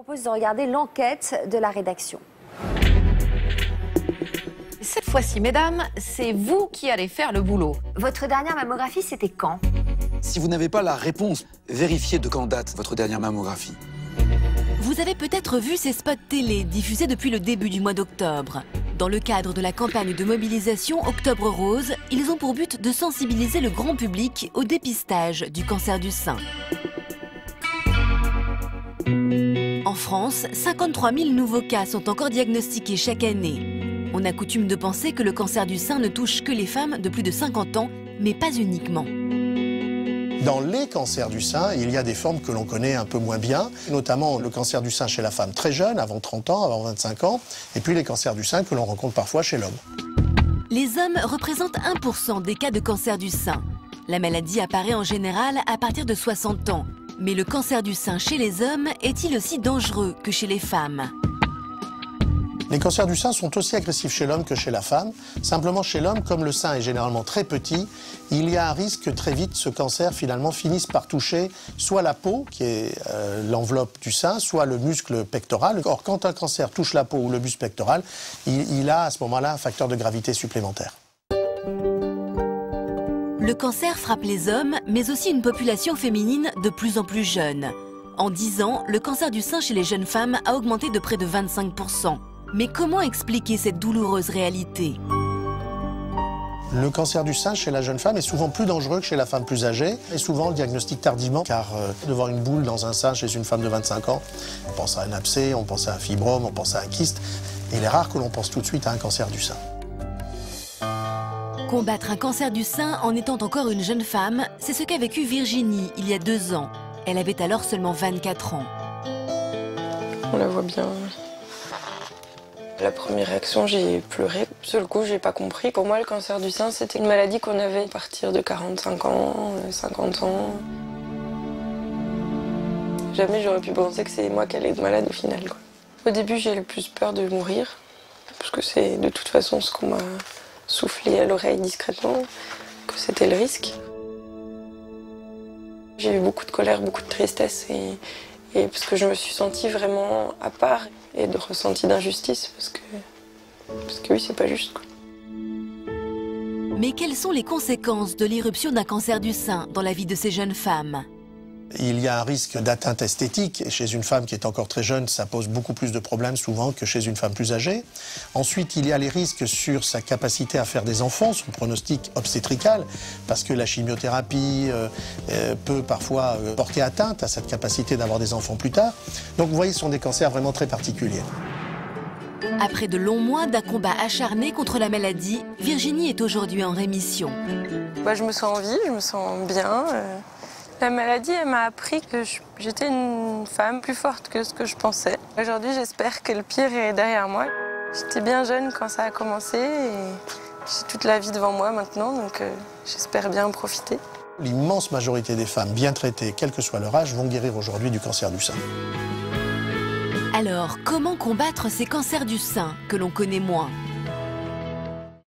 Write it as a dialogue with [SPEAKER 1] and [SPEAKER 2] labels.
[SPEAKER 1] propose de regarder l'enquête de la rédaction.
[SPEAKER 2] Cette fois-ci, mesdames, c'est vous qui allez faire le boulot.
[SPEAKER 1] Votre dernière mammographie, c'était quand?
[SPEAKER 3] Si vous n'avez pas la réponse, vérifiez de quand date votre dernière mammographie.
[SPEAKER 4] Vous avez peut-être vu ces spots télé diffusés depuis le début du mois d'octobre. Dans le cadre de la campagne de mobilisation Octobre Rose, ils ont pour but de sensibiliser le grand public au dépistage du cancer du sein. En France, 53 000 nouveaux cas sont encore diagnostiqués chaque année. On a coutume de penser que le cancer du sein ne touche que les femmes de plus de 50 ans, mais pas uniquement.
[SPEAKER 5] Dans les cancers du sein, il y a des formes que l'on connaît un peu moins bien, notamment le cancer du sein chez la femme très jeune, avant 30 ans, avant 25 ans, et puis les cancers du sein que l'on rencontre parfois chez l'homme.
[SPEAKER 4] Les hommes représentent 1% des cas de cancer du sein. La maladie apparaît en général à partir de 60 ans. Mais le cancer du sein chez les hommes est-il aussi dangereux que chez les femmes?
[SPEAKER 5] Les cancers du sein sont aussi agressifs chez l'homme que chez la femme. Simplement chez l'homme, comme le sein est généralement très petit, il y a un risque que très vite ce cancer finalement finisse par toucher soit la peau, qui est l'enveloppe du sein, soit le muscle pectoral. Or, quand un cancer touche la peau ou le muscle pectoral, il a à ce moment-là un facteur de gravité supplémentaire.
[SPEAKER 4] Le cancer frappe les hommes, mais aussi une population féminine de plus en plus jeune. En 10 ans, le cancer du sein chez les jeunes femmes a augmenté de près de 25%. Mais comment expliquer cette douloureuse réalité?
[SPEAKER 5] Le cancer du sein chez la jeune femme est souvent plus dangereux que chez la femme plus âgée, et souvent le diagnostic tardivement, car de voir une boule dans un sein chez une femme de 25 ans, on pense à un abcès, on pense à un fibrome, on pense à un kyste, et il est rare que l'on pense tout de suite à un cancer du sein.
[SPEAKER 4] Combattre un cancer du sein en étant encore une jeune femme, c'est ce qu'a vécu Virginie il y a 2 ans. Elle avait alors seulement 24 ans.
[SPEAKER 6] On la voit bien. La première réaction, j'ai pleuré. Sur le coup, j'ai pas compris. Pour moi, le cancer du sein, c'était une maladie qu'on avait à partir de 45 ans, 50 ans. Jamais j'aurais pu penser que c'est moi qui allais être malade au final, quoi. Au début, j'ai eu le plus peur de mourir, parce que c'est de toute façon ce qu'on m'a soufflé à l'oreille discrètement, que c'était le risque. J'ai eu beaucoup de colère, beaucoup de tristesse, et parce que je me suis sentie vraiment à part, et de ressenti d'injustice, parce que oui, c'est pas juste, quoi.
[SPEAKER 4] Mais quelles sont les conséquences de l'irruption d'un cancer du sein dans la vie de ces jeunes femmes?
[SPEAKER 5] Il y a un risque d'atteinte esthétique, et chez une femme qui est encore très jeune, ça pose beaucoup plus de problèmes souvent que chez une femme plus âgée. Ensuite, il y a les risques sur sa capacité à faire des enfants, son pronostic obstétrical, parce que la chimiothérapie peut parfois porter atteinte à cette capacité d'avoir des enfants plus tard. Donc vous voyez, ce sont des cancers vraiment très particuliers.
[SPEAKER 4] Après de longs mois d'un combat acharné contre la maladie, Virginie est aujourd'hui en rémission.
[SPEAKER 6] Je me sens en vie, je me sens bien. La maladie, elle m'a appris que j'étais une femme plus forte que ce que je pensais. Aujourd'hui, j'espère que le pire est derrière moi. J'étais bien jeune quand ça a commencé et j'ai toute la vie devant moi maintenant, donc j'espère bien en profiter.
[SPEAKER 5] L'immense majorité des femmes bien traitées, quel que soit leur âge, vont guérir aujourd'hui du cancer du sein.
[SPEAKER 4] Alors, comment combattre ces cancers du sein que l'on connaît moins?